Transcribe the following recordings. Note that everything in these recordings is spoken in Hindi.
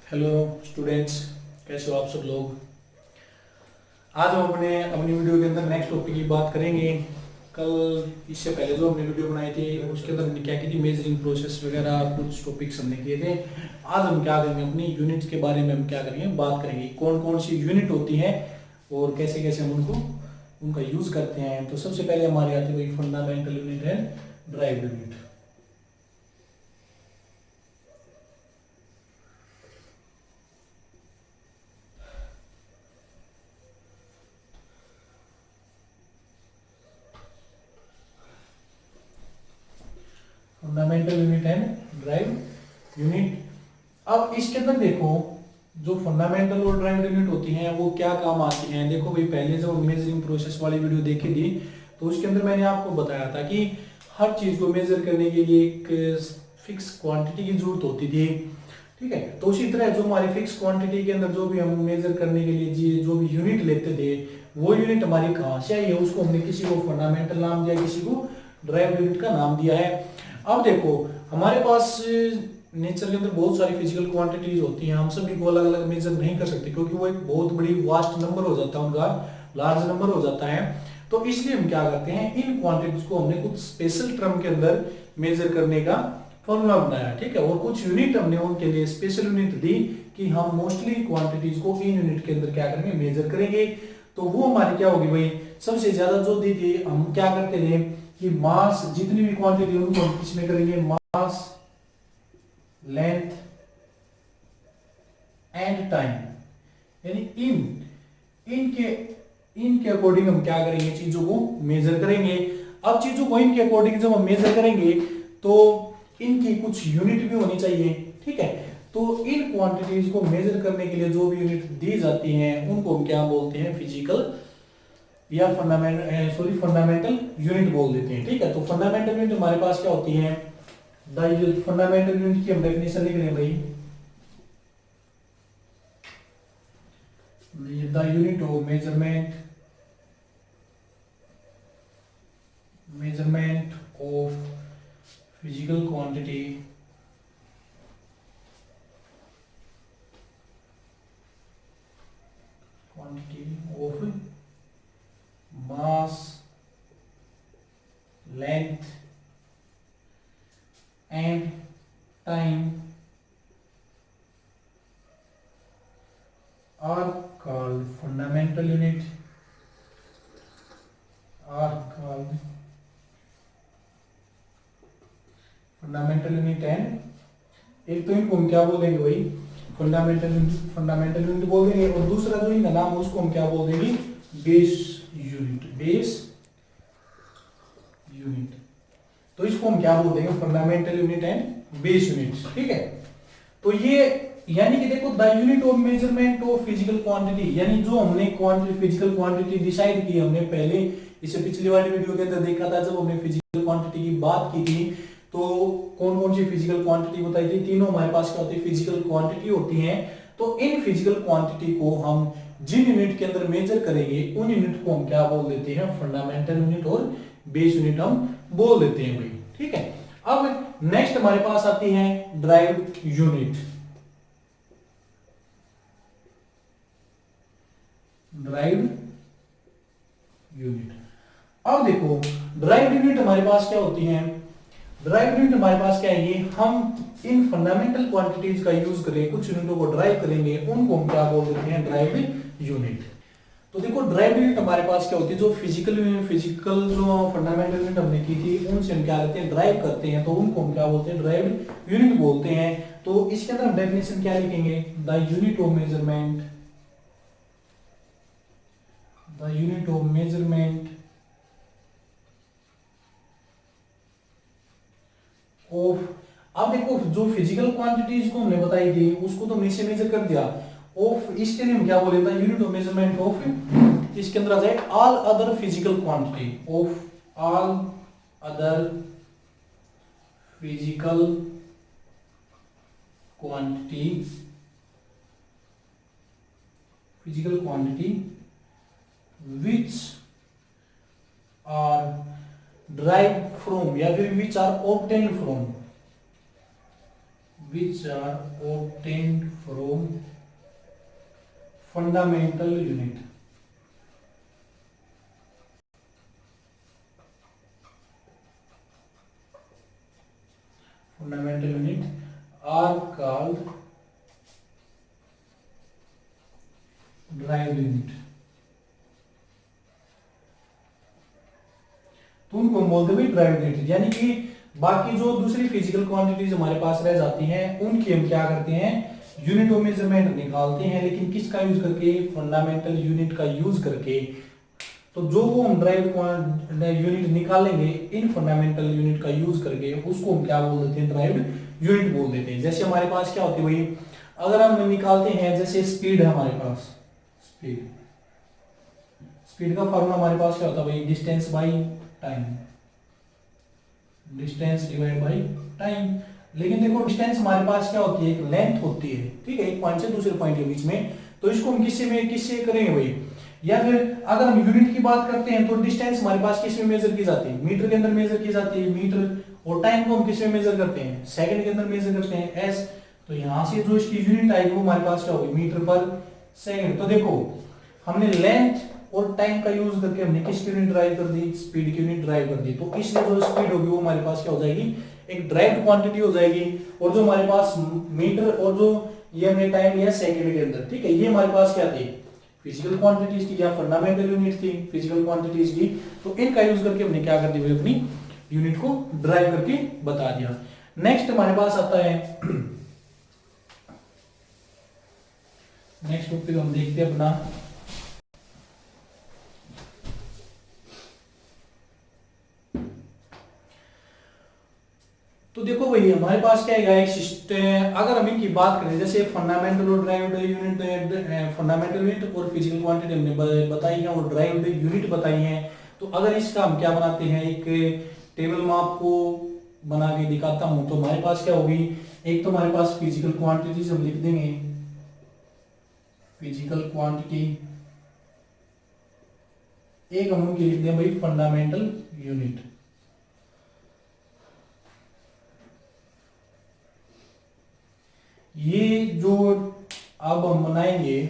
हेलो स्टूडेंट्स, कैसे हो आप सब लोग। आज हम अपनी वीडियो के अंदर नेक्स्ट टॉपिक की बात करेंगे। कल इससे पहले जो हमने वीडियो बनाई थी उसके अंदर हमने क्या की थी, मेजरिंग प्रोसेस वगैरह कुछ टॉपिक्स हमने किए थे। आज हम क्या करेंगे, अपनी यूनिट्स के बारे में हम क्या करेंगे, बात करेंगे कौन कौन सी यूनिट होती हैं और कैसे कैसे हम उनका यूज करते हैं। तो सबसे पहले हमारे आती है fundamental unit and derived unit. Fundamental unit and drive unit. अब इसके अंदर देखो, जो फंडामेंटल और ड्राइव यूनिट होती हैं वो क्या काम आती हैं। देखो भाई, पहले जब मेजरिंग प्रोसेस वाली वीडियो देखी थी तो उसके अंदर मैंने आपको बताया था कि हर चीज को मेजर करने के लिए एक फिक्स क्वांटिटी की जरूरत होती थी। ठीक है, तो उसी तरह जो हमारी फिक्स क्वांटिटी के अंदर जो भी हम मेजर करने के लिए जो भी यूनिट लेते थे, वो यूनिट हमारी कहाँ से आई है, उसको हमने किसी को फंडामेंटल नाम दिया, किसी को ड्राइव यूनिट का नाम दिया है। अब देखो, हमारे पास नेचर के अंदर बहुत सारी फिजिकल क्वांटिटीज होती हैं, हम सभी को अलग अलग मेजर नहीं कर सकते क्योंकि वो एक बहुत बड़ी वास्ट नंबर हो जाता है, उनका लार्ज नंबर हो जाता है। तो इसलिए हम क्या करते हैं, इन क्वांटिटीज को हमने कुछ स्पेशल टर्म के अंदर मेजर करने का फॉर्मूला बनाया। ठीक है, और कुछ यूनिट हमने उनके लिए स्पेशल यूनिट दी कि हम मोस्टली क्वांटिटीज को इन यूनिट के अंदर क्या करेंगे, मेजर करेंगे। तो वो हमारी क्या होगी भाई, सबसे ज्यादा जो दी थी, हम क्या करते थे कि मास, जितनी भी क्वांटिटी उनको हम किसमें करेंगे, मास, लेंथ एंड टाइम, यानी इनके इनके अकॉर्डिंग हम क्या करेंगे, चीजों को मेजर करेंगे। अब चीजों को इनके अकॉर्डिंग जब हम मेजर करेंगे तो इनकी कुछ यूनिट भी होनी चाहिए। ठीक है, तो इन क्वांटिटीज को मेजर करने के लिए जो भी यूनिट दी जाती हैं उनको हम क्या बोलते हैं, फिजिकल या फंडामेंटल यूनिट बोल देते हैं। ठीक है, तो फंडामेंटल यूनिट हमारे पास क्या होती है, फंडामेंटल यूनिट की हम डेफिनेशन लिख रहे हैं भाई, the unit of measurement of physical quantity of mass, length and time are called fundamental unit, and एक तो इनको हम क्या बोलेंगे भाई, फंडामेंटल यूनिट बोल देंगे, और दूसरा जो इनका नाम उसको हम क्या बोल देंगे, बेस यूनिट। तो इसको हम क्या बोल देंगे, fundamental unit and base unit. ठीक है, तो ये यानी कि देखो, the unit of measurement of physical quantity, यानी जो हमने फिजिकल क्वांटिटी डिसाइड की हमने पहले, इसे पिछली वाली वीडियो के अंदर देखा था जब हमने फिजिकल क्वांटिटी की बात की थी। तो कौन कौन सी फिजिकल क्वांटिटी बताई थी, तीनों हमारे पास क्या होती है, फिजिकल क्वांटिटी होती हैं। तो इन फिजिकल क्वांटिटी को हम जिन यूनिट के अंदर मेजर करेंगे उन यूनिट को हम क्या बोल देते हैं, फंडामेंटल यूनिट और बेस यूनिट हम बोल देते हैं भाई। ठीक है, अब नेक्स्ट हमारे पास आती है ड्राइव्ड यूनिट। ड्राइव्ड यूनिट, अब देखो, ड्राइव्ड यूनिट हमारे पास क्या होती है, ड्राइव्ड यूनिट हमारे पास क्या है, ये हम इन फंडामेंटल क्वांटिटीज का यूज करें, कुछ यूनिटों को ड्राइव करेंगे, उनको हम क्या बोल देते हैं, ड्राइव्ड यूनिट। तो देखो, ड्राइव्ड यूनिट हमारे पास क्या होती है, जो फिजिकल जो फंडामेंटल यूनिट हमने की थी उनसे हम क्या करते हैं, ड्राइव करते हैं, तो उनको हम क्या बोलते हैं, ड्राइव्ड यूनिट बोलते हैं। तो इसके अंदर हम डेफिनेशन क्या लिखेंगे, the unit of measurement of, अब देखो, जो फिजिकल क्वांटिटीज को हमने बताई थी उसको तो नीचे मेजर कर दिया, ऑफ इसके लिए हम क्या बोले था, यूनिट ऑफ मेजरमेंट ऑफ, इसके अंदर आ जाए all other physical quantity, of all other physical quantity which are drive from, या फिर which are obtain from which are obtained from fundamental unit. Fundamental unit are called derived unit. तो उनको हम बोलते हैं ड्राइव यूनिट, यानी कि बाकी जो दूसरी फिजिकल क्वांटिटीज हमारे पास रह जाती हैं उनकी हम क्या करते हैं, यूनिट ऑफ मेजरमेंट निकालते हैं, लेकिन किसका यूज करके, फंडामेंटल यूनिट का यूज करके। तो जो वो हम ड्राइव यूनिट निकालेंगे इन फंडामेंटल यूनिट का यूज करके, उसको हम क्या बोल देते हैं, ड्राइव्ड यूनिट बोल देते हैं। जैसे हमारे पास क्या होती है भाई, अगर हम निकालते हैं, जैसे स्पीड है हमारे पास, स्पीड का फॉर्मूला हमारे पास क्या होता है भाई, distance by time, distance divide by time. लेकिन देखो डिस्टेंस हमारे पास क्या होती है, एक लेंथ होती है, ठीक है, एक पॉइंट से दूसरे पॉइंट के बीच में। तो इसको हम किससे करेंगे भाई, या फिर अगर हम यूनिट की बात करते हैं तो डिस्टेंस हमारे पास किस में मेजर की जाती है, मीटर के अंदर मेजर की जाती है, मीटर। और टाइम को हम किस में मेजर करते हैं, सेकंड के अंदर मेजर करते हैं, एस। तो यहां से जो इसकी यूनिट आएगी वो हमारे पास क्या होगी, मीटर पर सेकंड। तो देखो हमने लेंथ और टाइम का यूज करके हमने किसकी यूनिट ड्राइव कर दी, स्पीड की यूनिट ड्राइव कर दी। तो इसलिए जो स्पीड होगी वो हमारे पास क्या हो जाएगी, एक ड्राइव्ड क्वांटिटी हो जाएगी। और जो हमारे पास मीटर और जो ये हमने टाइम लिया सेकंड के अंदर, ठीक है, ये हमारे पास क्या थी, फिजिकल क्वांटिटीज की या फंडामेंटल यूनिट थी फिजिकल क्वांटिटीज की। तो इनका यूज करके हमने क्या कर दिया, अपनी यूनिट को ड्राइव करके बता दिया। नेक्स्ट हमारे पास आता है, नेक्स्ट टॉपिक हम देखते हैं अपना, तो देखो भाई हमारे पास क्या है, एक सिस्टम, अगर हम इनकी बात करें, जैसे फंडामेंटल और ड्राइव्ड यूनिट, फंडामेंटल यूनिट और फिजिकल क्वांटिटी हमने बताई है और ड्राइव्ड यूनिट बताई है। तो अगर इसका हम क्या बनाते हैं, एक टेबल में आपको बना के दिखाता हूं। तो हमारे पास क्या होगी, एक तो हमारे पास फिजिकल क्वांटिटीज हम लिख देंगे, फिजिकल क्वांटिटी, एक हम उनकी लिख दें भाई फंडामेंटल यूनिट। ये जो अब हम बनाएंगे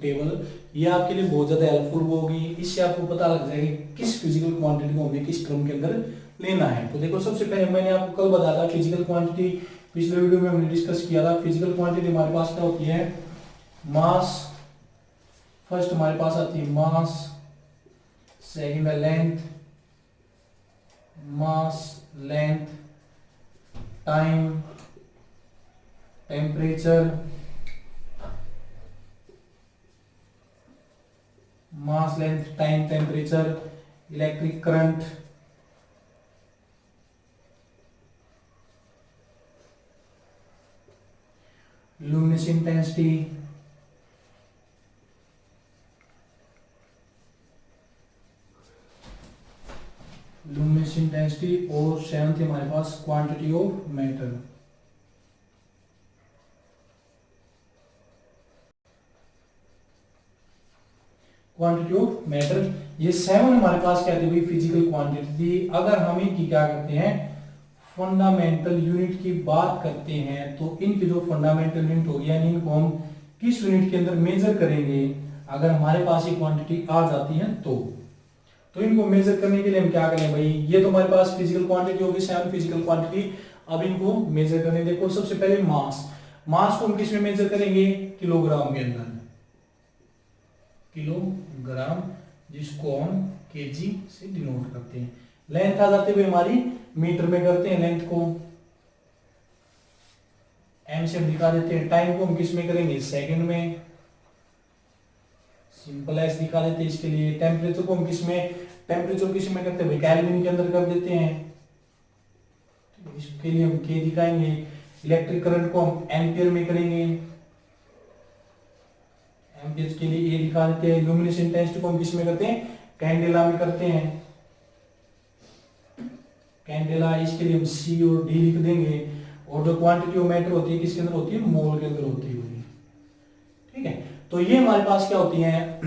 टेबल, ये आपके लिए बहुत ज्यादा हेल्पफुल होगी। इससे आपको पता लग जाएगा किस फिजिकल क्वांटिटी को हमें किस क्रम के अंदर लेना है। तो देखो सबसे पहले मैंने आपको कल बताया था फिजिकल क्वांटिटी, पिछले वीडियो में हमने डिस्कस किया था। फिजिकल क्वांटिटी हमारे पास क्या होती है, मास, फर्स्ट हमारे पास आती है मास, सेकंड है length, mass, length, time, temperature, mass, length, time, temperature, electric current, luminous intensity, luminous intensity, और सेवंथ हमारे पास quantity of matter. Quantity of matter, ये 7 हमारे पास क्या थी भाई, फिजिकल क्वांटिटी थी। अगर हम इनकी क्या करते हैं, फंडामेंटल यूनिट की बात करते हैं, तो इनकी जो फंडामेंटल यूनिट होगी, यानी इनको हम किस यूनिट के अंदर मेजर करेंगे, अगर हमारे पास ये क्वांटिटी आ जाती है तो इनको मेजर करने के लिए हम क्या करें भाई, ये तो हमारे पास फिजिकल क्वांटिटी होगी 7 फिजिकल क्वांटिटी। अब इनको मेजर करने, देखो सबसे पहले मास, मास को हम किस में मेजर करेंगे, किलोग्राम के अंदर, किलोग्राम, जिसको हम केजी से डिनोट करते हैं। लेंथ आ जाती है हमारी, मीटर में करते हैं लेंथ को, एम से दिखा देते हैं। टाइम को हम किस में करेंगे, सेकंड में, सिंपल एस दिखा देते हैं इसके लिए। टेम्परेचर को हम किस में, टेम्परेचर किस में करते हैं, केल्विन के अंदर कर देते हैं, इसके लिए हम के दिखाएंगे। इलेक्ट्रिक करंट को हम एम्पियर में करेंगे, एम्पियर के लिए ए दिखा देते हैं। लुमिनस इंटेंसिटी को हम किस में करते हैं, कैंडेला में करते हैं, कैंडेला, इसके लिए हम सी और डी लिख देंगे। और जो क्वांटिटी ऑफ मैटर होती है किसके अंदर होती है, मोल के अंदर होती है, ठीक है। तो ये हमारे पास क्या होती है,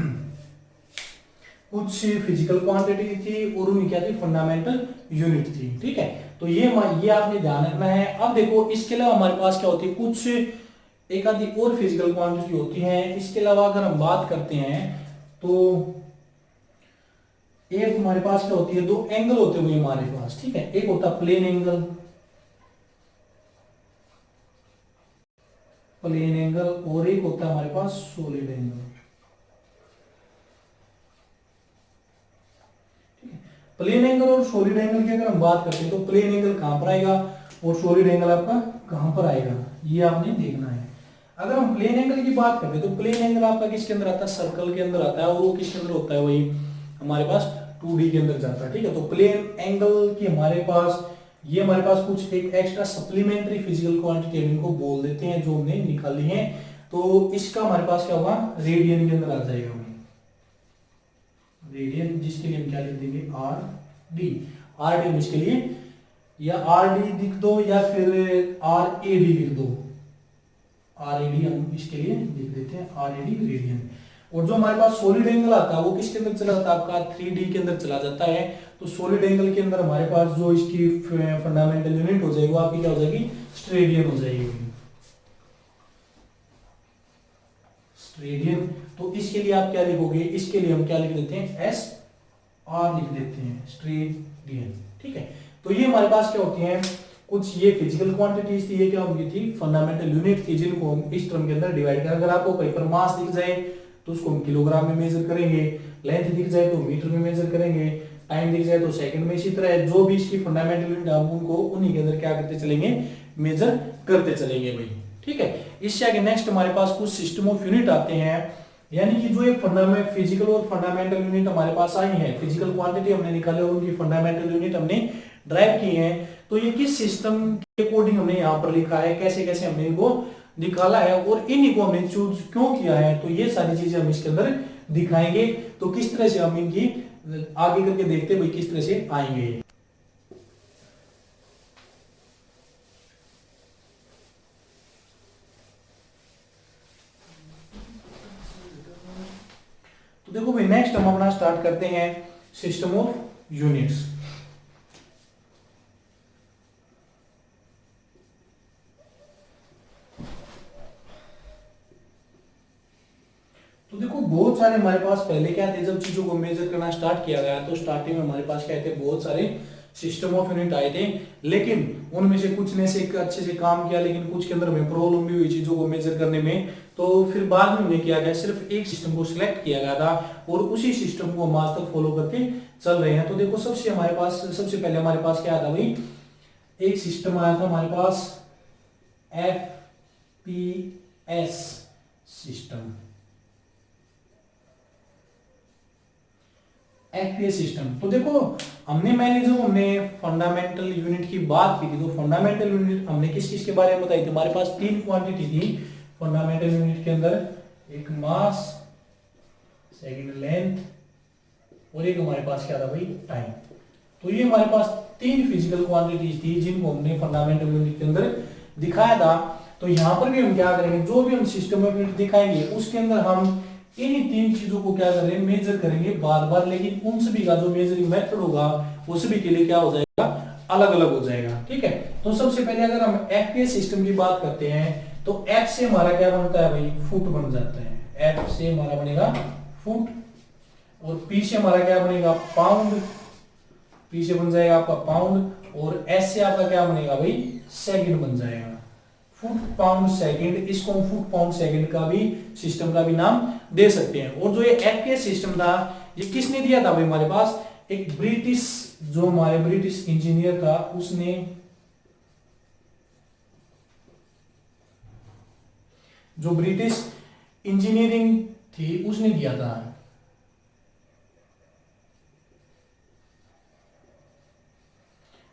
कुछ फिजिकल क्वांटिटी थी और उनकी क्या थी, फंडामेंटल यूनिट थी, ठीक है। तो ये आपने ध्यान रखना है। अब देखो इसके अलावा हमारे पास क्या होती है, कुछ एक आधी और फिजिकल क्वांटिटी होती है। इसके अलावा अगर हम बात करते हैं तो एक हमारे पास क्या होती है, दो एंगल होते हुए हमारे पास, ठीक है। एक होता है प्लेन एंगल, प्लेन एंगल, और एक होता है हमारे पास सॉलिड एंगल। प्लेन एंगल और सॉलिड एंगल की अगर हम बात करते हैं तो प्लेन एंगल कहां पर आएगा और सॉलिड एंगल आपका कहां पर आएगा, ये आपने देखना है। अगर हम प्लेन एंगल की बात करते हैं तो प्लेन एंगल आपका किसके अंदर आता है, सर्कल के अंदर आता है, और वो किसके अंदर होता है, वही हमारे पास 2D के अंदर जाता है, ठीक है। तो प्लेन एंगल की हमारे पास ये हमारे पास कुछ एक एक्स्ट्रा सप्लीमेंट्री फिजिकल क्वांटिटी हम इनको बोल देते हैं जो हमने निकाली है। तो इसका हमारे पास क्या होगा, रेडियन के अंदर आ जाएगा, रेडियन, जिसके लिए हम क्या लिख देंगे, आर डी। आर डी इसके लिए या आर डी लिख दो या फिर आर ए डी लिख दो, आर ए डी हम इसके लिए लिख देते हैं, आर ए डी रेडियन। और जो हमारे पास सॉलिड एंगल आता है वो किसके अंदर चला जाता है, आपका 3D के अंदर चला जाता है। तो सॉलिड एंगल के अंदर हमारे पास जो इसकी फंडामेंटल यूनिट हो जाएगी वो आपकी क्या हो जाएगी, स्टेरेडियन हो जाएगी, स्टेरेडियन। तो इसके लिए आप क्या लिखोगे, इसके लिए हम क्या लिख देते हैं, एस आर लिख देते हैं, स्टेरेडियन, ठीक है। तो ये हमारे पास क्या होती हैं, कुछ ये फिजिकल क्वांटिटीज थी, ये क्या होंगी थी, फंडामेंटल यूनिट थी, जिनको हम इस टर्म के अंदर डिवाइड करें। अगर आपको कहीं पर मास दिख जाए तो उसको हम किलोग्राम में मेजर करेंगे, लेंथ दिख जाए तो मीटर में मेजर करेंगे, टाइम दिख जाए तो सेकंड में। इसी तरह जो भी इसकी फंडामेंटल यूनिट हम उनको उन्हीं के अंदर क्या करते चलेंगे, मेजर करते चलेंगे भाई, ठीक है। इससे आगे नेक्स्ट हमारे पास कुछ सिस्टम ऑफ यूनिट आते हैं, यानी कि जो ये फंडामेंटल फिजिकल और फंडामेंटल यूनिट हमारे पास आई है, फिजिकल क्वांटिटी हमने निकाले और उनकी फंडामेंटल यूनिट हमने ड्राइव की है, तो ये किस सिस्टम के अकॉर्डिंग हमने यहाँ पर लिखा है, कैसे कैसे हमने इनको निकाला है और इन्हीं को हमने चूज क्यों किया है, तो ये सारी चीजें हम इसके अंदर दिखाएंगे। तो किस तरह से हम इनकी आगे करके देखते हैं भाई किस तरह से आएंगे। तो देखो भाई नेक्स्ट हम अपना स्टार्ट करते हैं सिस्टम ऑफ यूनिट्स। तो देखो बहुत सारे हमारे पास पहले क्या थे, जब चीजों को मेजर करना स्टार्ट किया गया तो स्टार्टिंग में हमारे पास क्या थे, बहुत सारे सिस्टम ऑफ यूनिट आए थे, लेकिन उनमें से कुछ ने से अच्छे से काम किया, लेकिन कुछ के अंदर हमें प्रॉब्लम भी हुई चीजों को मेजर करने में। तो फिर बाद में हमने किया गया, सिर्फ एक सिस्टम को सिलेक्ट किया गया था और उसी सिस्टम को हम आज तक फॉलो करके चल रहे हैं। तो देखो सबसे पहले हमारे पास क्या था भाई, एक सिस्टम आया था हमारे पास FPS सिस्टम, FPS सिस्टम। तो देखो हमने फंडामेंटल यूनिट की बात की थी, तो फंडामेंटल यूनिट हमने किस किस के बारे में बताई थी, हमारे पास तीन क्वांटिटी थी फंडामेंटल यूनिट के अंदर, एक मास, सेकंड लेंथ, और एक हमारे पास क्या था भाई, टाइम। तो ये हमारे पास तीन फिजिकल क्वांटिटीज थी जिनको हमने फंडामेंटल यूनिट के अंदर दिखाया था। तो यहां पर भी हम क्या करेंगे, जो भी हम सिस्टम ऑफ यूनिट दिखाएंगे उसके अंदर हम इन्हीं तीन चीजों को क्या करेंगे, मेजर करेंगे बार बार, लेकिन उन सभी का जो मेजरिंग मेथड होगा वो सभी के लिए क्या हो जाएगा, अलग अलग हो जाएगा, ठीक है। तो सबसे पहले अगर हम FPS सिस्टम की बात करते हैं तो F से हमारा क्या बनता है भाई, फुट बन जाता है, F से हमारा बनेगा फुट, और P से हमारा क्या बनेगा, पाउंड, P से बन जाएगा आपका पाउंड, और S से आपका क्या बनेगा भाई, सेकंड बन जाएगा, फुट पाउंड सेकंड। इसको हम फुट पाउंड सेकंड का भी सिस्टम का भी नाम दे सकते हैं। और जो ये FPS सिस्टम था ये किसने दिया था भाई, हमारे पास एक ब्रिटिश, जो हमारे ब्रिटिश इंजीनियर था उसने, जो ब्रिटिश इंजीनियरिंग थी उसने दिया था।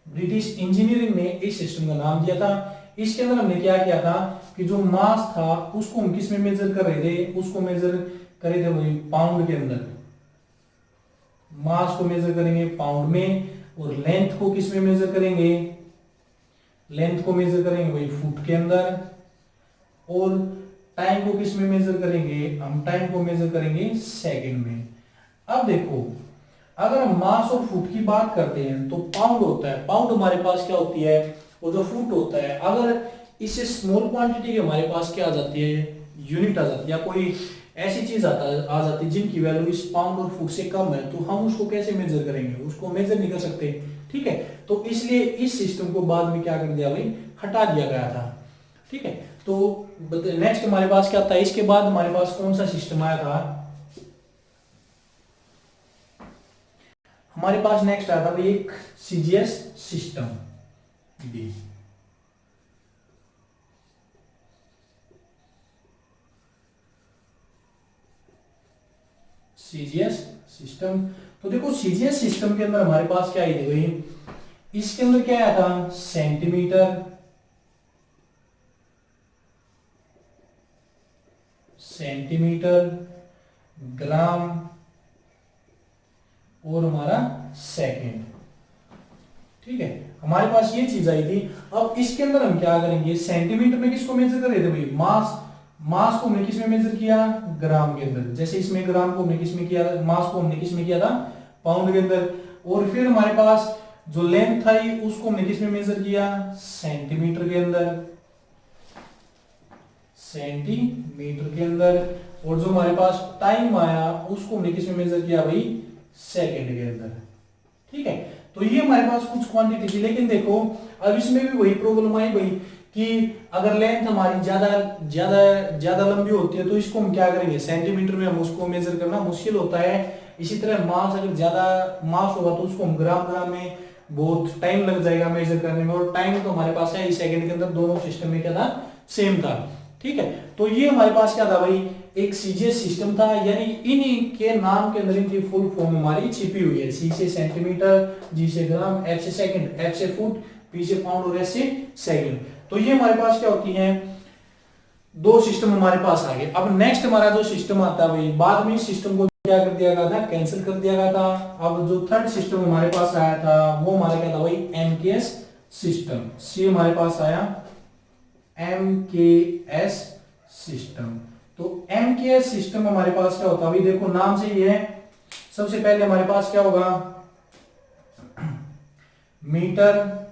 ब्रिटिश इंजीनियरिंग ने इस सिस्टम का नाम दिया था। इसके अंदर हमने क्या किया था कि जो मास था उसको हम किस में मेजर कर रहे थे, उसको मेजर कर रहे थे वही पाउंड के अंदर, मास को मेजर करेंगे पाउंड में, और लेंथ को किस में मेजर करेंगे, लेंथ को मेजर करेंगे वही फुट के अंदर, और टाइम को किस में मेजर करेंगे, हम टाइम को मेजर करेंगे सेकंड में। अब देखो अगर हम मास और फुट की बात करते हैं तो पाउंड होता है, पाउंड हमारे पास क्या होती है, वो जो फुट होता है। अगर इससे स्मॉल क्वांटिटी की हमारे पास क्या आ जाती है, यूनिट आ जाती है, या कोई ऐसी चीज आ जाती है जिनकी वैल्यू इस पाउंड और फुट से कम है, तो हम उसको कैसे मेजर करेंगे, उसको मेजर नहीं कर सकते, ठीक है। तो इसलिए इस सिस्टम को बाद में क्या कर दिया भाई, हटा दिया गया था, ठीक है। तो नेक्स्ट हमारे पास क्या था, इसके बाद हमारे पास कौन सा सिस्टम आया था, हमारे पास नेक्स्ट आया था भाई एक CGS system D. CGS system, तो देखो सीजीएस सिस्टम के अंदर हमारे पास क्या आई थी भाई, इसके अंदर क्या आया था, सेंटीमीटर, सेंटीमीटर, ग्राम और हमारा सेकंड, ठीक है। हमारे पास ये चीज आई थी। अब इसके अंदर हम क्या करेंगे, सेंटीमीटर में किसको मेजर कर रहे थे भाई, मास, मास को हमने किस में मेजर किया, ग्राम के अंदर। जैसे इसमें ग्राम को हमने किस में किया, मास को हमने किस में किया था, पाउंड के अंदर। और फिर हमारे पास जो लेंथ थी उसको हमने किस में मेजर किया, सेंटीमीटर के अंदर, सेंटीमीटर के अंदर। और जो हमारे पास टाइम आया उसको हमने किस में मेजर किया भाई, सेकंड के अंदर, ठीक है। तो ये हमारे पास कुछ क्वांटिटी थी। लेकिन देखो अब इसमें भी वही प्रॉब्लम आई भाई कि अगर लेंथ हमारी ज्यादा ज्यादा ज्यादा लंबी होती है तो इसको हम क्या करेंगे, सेंटीमीटर में हम उसको मेजर करना मुश्किल होता है। इसी तरह मास, अगर ज्यादा मास होगा तो उसको हम ग्राम ग्राम में बहुत टाइम लग जाएगा मेजर करने में, और टाइम तो हमारे पास है इस सेकंड के अंदर, दोनों सिस्टम में क्या था, सेम था, ठीक है। तो ये हमारे पास क्या था भाई, एक सीजीएस सिस्टम था, यानी इन्हीं के नाम के अंदर इनकी फुल फॉर्म हमारी छिपी हुई है। सी से सेंटीमीटर, जी से ग्राम, एफ से सेकंड, एफ से फुट, पी से पाउंड और एस से सेकंड। तो ये हमारे पास क्या होती हैं, दो सिस्टम हमारे पास आ गए। अब नेक्स्ट हमारा जो सिस्टम आता है भाई, बाद में इस सिस्टम को क्या कर दिया गया था, कैंसिल कर दिया गया था। अब जो थर्ड सिस्टम हमारे पास आया था वो हमारा क्या था भाई, एमकेएस सिस्टम। सी हमारे पास आया एमकेएस सिस्टम। तो एमकेएस सिस्टम हमारे पास क्या होता है, अभी देखो नाम से ही है। सबसे पहले हमारे पास क्या होगा, मीटर,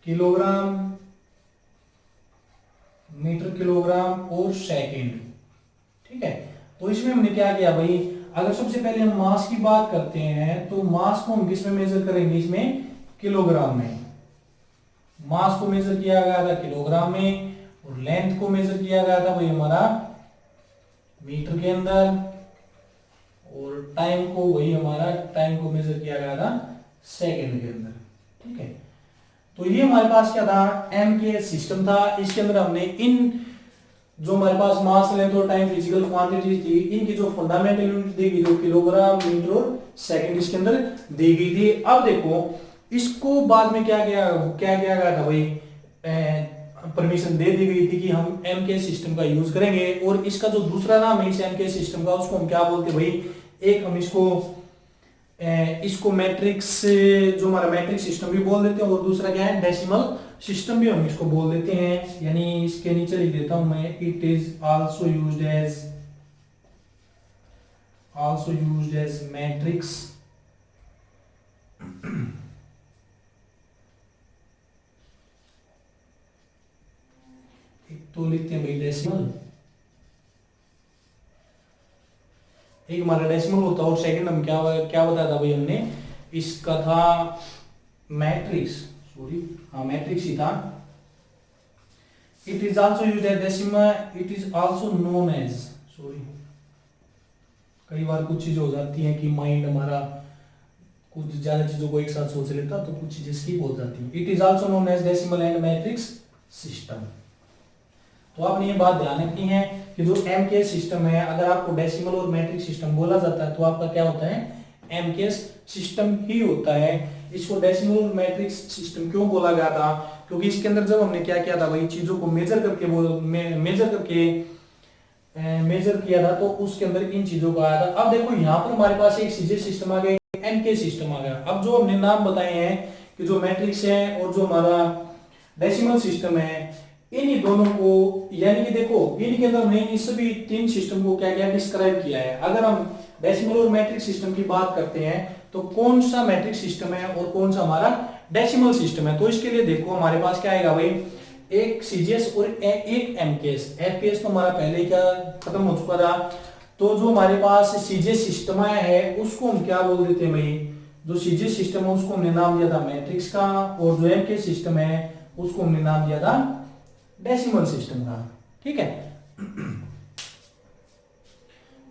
किलोग्राम, मीटर, किलोग्राम और सेकंड, ठीक है। तो इसमें हमने क्या किया भाई, अगर सबसे पहले हम मास की बात करते हैं तो मास को हम किस में मेजर करेंगे, इसमें किलोग्राम में। मास को मेजर किया गया था किलोग्राम में, और लेंथ को मेजर किया गया था वही हमारा मीटर के अंदर, और टाइम को वही हमारा टाइम को मेजर किया गया था सेकंड के अंदर, ठीक है। तो ये हमारे पास क्या था, एमकेएस सिस्टम था। इसके अंदर हमने इन जो हमारे पास मास, लेंथ और टाइम फिजिकल क्वांटिटी थी, इनकी जो फंडामेंटल यूनिट दी गई थी किलोग्राम, मीटर और सेकंड इसके अंदर दी गई थी। अब देखो इसको बाद में क्या किया गया था भाई, परमिशन दे दी गई थी कि हम एमकेएस सिस्टम का यूज करेंगे। और इसका जो दूसरा नाम है इस एमकेएस सिस्टम का, उसको हम क्या बोलते हैं भाई, एक हम इसको मैट्रिक्स, जो हमारा मैट्रिक्स सिस्टम भी बोल देते हैं, और दूसरा क्या है, डेसिमल सिस्टम भी हम इसको बोल देते हैं। यानी इसके नीचे लिख देता हूं मैं, it is also used as matrix, तो लिखते हैं भाई डेसिमल, एक हमारा डेसिमल होता है, और सेकंड हम क्या क्या बताया था भाई हमने, इसका था मैट्रिक्स, सॉरी हाँ मैट्रिक्स ही था। It is also used as decimal, it is also known as, sorry कई बार कुछ चीजें हो जाती हैं कि माइंड हमारा कुछ ज्यादा चीजों को एक साथ सोच लेता, तो कुछ चीजें स्किप हो जाती हैं। It is also known as decimal and matrix system. तो आपने ये बात ध्यान रखनी है कि जो एमकेएस सिस्टम है, अगर आपको डेसिमल और मैट्रिक्स सिस्टम बोला जाता है तो आपका क्या होता है, एमकेएस सिस्टम ही होता है। इसको डेसिमल और मैट्रिक्स सिस्टम क्यों बोला गया था, क्योंकि इसके अंदर जब हमने क्या किया था भाई, चीजों को मेजर किया था, तो उसके अंदर इन चीजों को आया था। अब देखो यहाँ पर हमारे पास एक सीजीएस सिस्टम आ गया, एमकेएस सिस्टम आ गया। अब जो हमने नाम बताए हैं कि जो मैट्रिक्स है और जो हमारा डेसिमल सिस्टम है, इन्हीं दोनों को, यानी कि देखो इनके अंदर हमने इन सभी तीन सिस्टम को क्या क्या डिस्क्राइब किया है। अगर हम डेसिमल और मैट्रिक सिस्टम की बात करते हैं तो कौन सा मैट्रिक सिस्टम है और कौन सा हमारा डेसिमल सिस्टम है। तो इसके लिए देखो हमारे पास क्या आएगा भाई, एक सीजीएस और एक एमकेएस। एफपीएस तो हमारा पहले क्या खत्म हो चुका था। तो जो हमारे पास सीजीएस सिस्टम है उसको हम क्या बोल देते हैं भाई, जो सीजीएस सिस्टम है उसको हमने नाम दिया था मैट्रिक्स का, और जो एमकेएस सिस्टम है उसको हमने नाम दिया था डेसिमल सिस्टम का। ठीक है।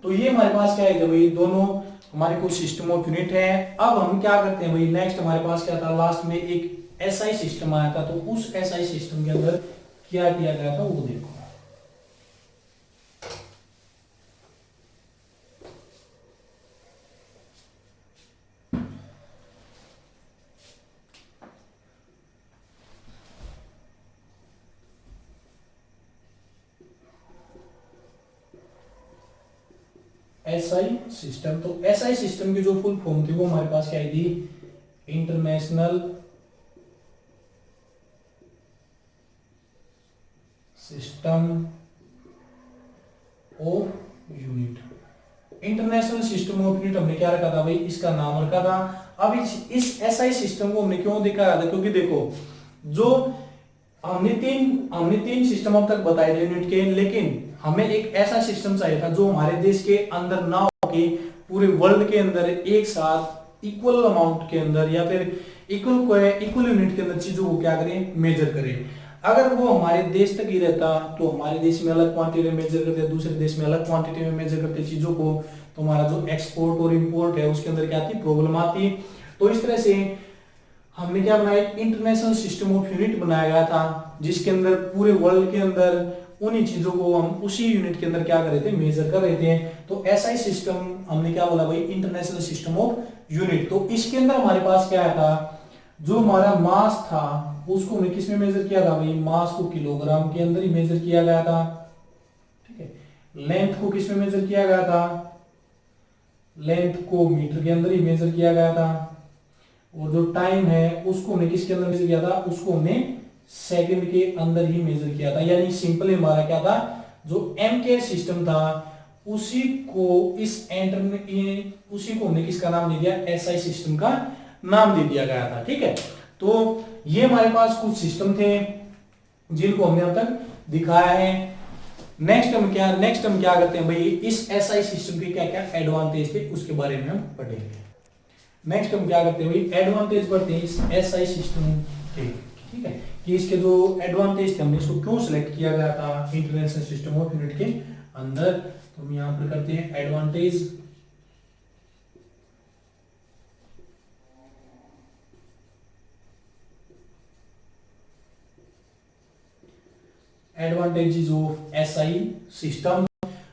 तो ये हमारे पास क्या है भाई, दोनों हमारे कुछ सिस्टम ऑफ यूनिट है। अब हम क्या करते हैं भाई, नेक्स्ट हमारे पास क्या था, लास्ट में एक एसआई सिस्टम आया था। तो उस एसआई सिस्टम के अंदर क्या किया गया था वो देखो। एसआई सिस्टम, तो एसआई सिस्टम की जो फुल फॉर्म थी वो हमारे पास क्या आई थी, international system of unit. International system of unit हमने क्या रखा था भाई, इसका नाम रखा था। अब इस एसआई सिस्टम को हमने क्यों दिखाया था, क्योंकि देखो जो हमने तीन सिस्टम अब तक बताए थे यूनिट के, लेकिन हमें एक ऐसा सिस्टम चाहिए था जो हमारे देश के अंदर ना हो के पूरे वर्ल्ड के अंदर एक साथ इक्वल अमाउंट के अंदर या फिर इक्वल यूनिट के अंदर चीजों को क्या करें, मेजर करें। अगर वो हमारे देश तक ही रहता तो हमारे देश में अलग क्वांटिटी में मेजर करते, दूसरे देश में अलग क्वांटिटी में मेजर करते चीजों को, तो हमारा जो एक्सपोर्ट और इंपोर्ट है उसके अंदर क्या आती, प्रॉब्लम आती। तो इस तरह से हमने क्या बनाया, इंटरनेशनल सिस्टम ऑफ यूनिट बनाया गया था, जिसके अंदर पूरे वर्ल्ड के अंदर उन्हीं चीजों को हम उसी यूनिट के अंदर क्या कर रहे थे, मेजर कर रहे थे। तो एसआई सिस्टम हमने क्या बोला भाई, इंटरनेशनल सिस्टम ऑफ यूनिट। तो इसके अंदर हमारे पास क्या था, जो हमारा मास था उसको हमने किस में मेजर किया था भाई, मास को किलोग्राम के अंदर ही मेजर किया गया था। ठीक है। लेंथ को किस में मेजर किया गया था, लेंथ को मीटर के अंदर ही मेजर किया गया था। और जो टाइम है उसको हमने किसके अंदर मेजर किया था, उसको हमने सेकंड के अंदर ही मेजर किया था। यानी सिंपली हमारा क्या था, जो एमके सिस्टम था उसी को उसी को हमने किसका नाम दे दिया, एसआई सिस्टम का नाम दे दिया गया था। ठीक है। तो ये हमारे पास कुछ सिस्टम थे जिनको हमने अब तक दिखाया है। नेक्स्ट हम क्या करते हैं भाई, इस एसआई सिस्टम के क्या क्या एडवांटेज थे उसके बारे में हम पढ़ेंगे। नेक्स्ट हम क्या करते हैं भाई, एडवांटेज पढ़ते हैं इस एसआई सिस्टम के। ठीक है, कि इसके जो एडवांटेज थे हमने इसको क्यों सिलेक्ट किया गया था इंटरनेशनल सिस्टम ऑफ यूनिट के अंदर। तो हम यहां पर करते हैं advantage. Advantages of SI system.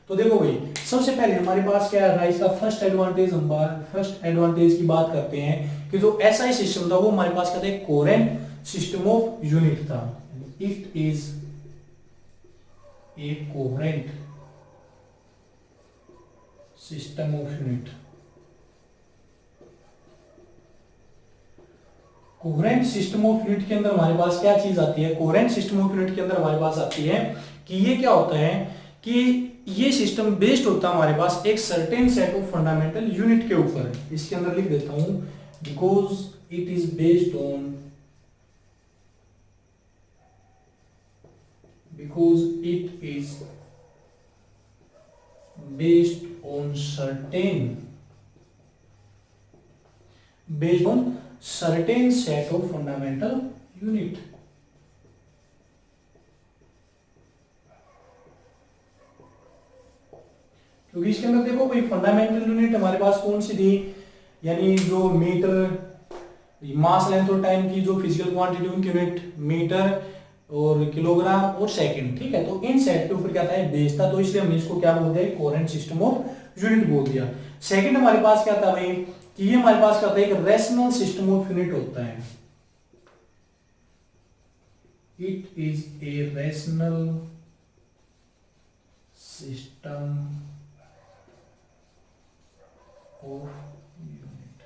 तो देखो भाई, सबसे पहले हमारे पास क्या है इसका फर्स्ट एडवांटेज की बात करते हैं कि जो एसआई सिस्टम था वो हमारे पास क्या था, कोहेरेंट सिस्टम ऑफ यूनिट था। It is a coherent system of unit. Coherent system of unit के अंदर हमारे पास क्या चीज आती है, कोहेरेंट सिस्टम ऑफ यूनिट के अंदर हमारे पास आती है कि ये क्या होता है कि ये सिस्टम बेस्ड होता है हमारे पास एक certain set of fundamental unit के ऊपर। इसके अंदर लिख देता हूं, because it is based on based on certain set of fundamental unit। क्योंकि इसके अंदर देखो भाई फंडामेंटल यूनिट हमारे पास कौन सी थी, यानी जो मीटर, मास लेंथ और टाइम की जो फिजिकल क्वांटिटी उनकी यूनिट मीटर और किलोग्राम और सेकंड। ठीक है, तो इन सेट के ऊपर क्या था, बेस था, तो इसलिए हमने इसको क्या बोलते हैं, कोहेरेंट सिस्टम ऑफ यूनिट बोल दिया। सेकंड हमारे पास क्या था भाई, कि ये हमारे पास क्या होता है, एक रेशनल सिस्टम ऑफ यूनिट होता है। It is a rational system of unit.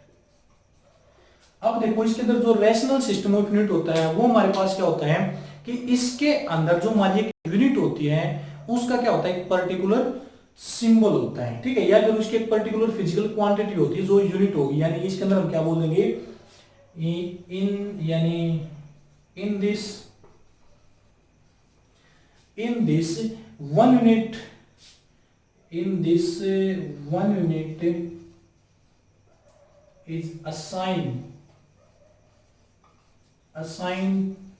अब देखो इसके अंदर जो रेशनल सिस्टम ऑफ यूनिट होता है वो हमारे पास क्या होता है कि इसके अंदर जो हमारी एक यूनिट होती है उसका क्या होता है, एक पर्टिकुलर सिंबल होता है, ठीक है, या फिर उसकी एक पर्टिकुलर फिजिकल क्वांटिटी होती है जो यूनिट होगी, यानी इसके अंदर हम क्या बोल देंगे, इन यानी in this one unit in this one unit is assigned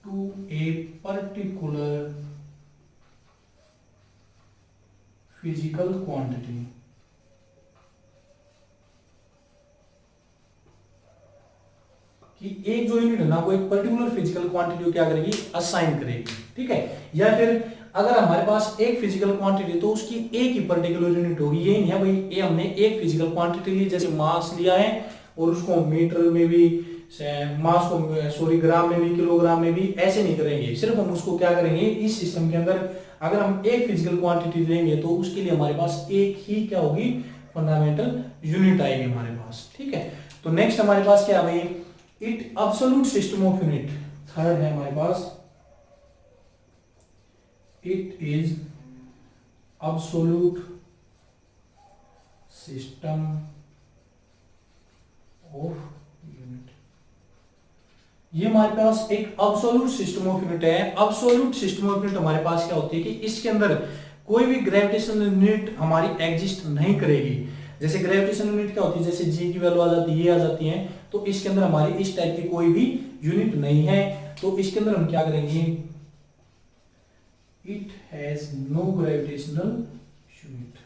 to a particular physical quantity. कि एक जो यूनिट है ना वो एक पर्टिकुलर फिजिकल क्वांटिटी को क्या करेगी, असाइन करेगी, ठीक है। या फिर अगर हमारे पास एक फिजिकल क्वांटिटी तो उसकी एक ही पर्टिकुलर यूनिट होगी, ये नहीं है भाई ये हमने एक फिजिकल क्वांटिटी ली, जैसे मास लिया है और उसको मीटर में भी, मास को सॉरी ग्राम में भी, किलोग्राम में भी, ऐसे नहीं करेंगे। सिर्फ हम उसको क्या करेंगे, इस सिस्टम के अंदर अगर हम एक फिजिकल क्वांटिटी लेंगे तो उसके लिए हमारे पास एक ही क्या होगी, फंडामेंटल यूनिट आएगी हमारे पास, ठीक है। तो नेक्स्ट हमारे पास क्या है भाई, it absolute system of unit, third है हमारे पास, it is absolute system of unit. ये हमारे पास एक एब्सोल्यूट सिस्टम ऑफ यूनिट है। एब्सोल्यूट सिस्टम ऑफ यूनिट हमारे पास क्या होती है कि इसके अंदर कोई भी ग्रेविटेशनल यूनिट हमारी एग्जिस्ट नहीं करेगी। जैसे ग्रेविटेशनल यूनिट क्या होती है, जैसे जी की वैल्यू आ जाती है, ये आ जाती है, तो इसके अंदर हमारी इस टाइप की कोई भी यूनिट नहीं है। तो इसके अंदर हम क्या करेंगे, it has no gravitational unit,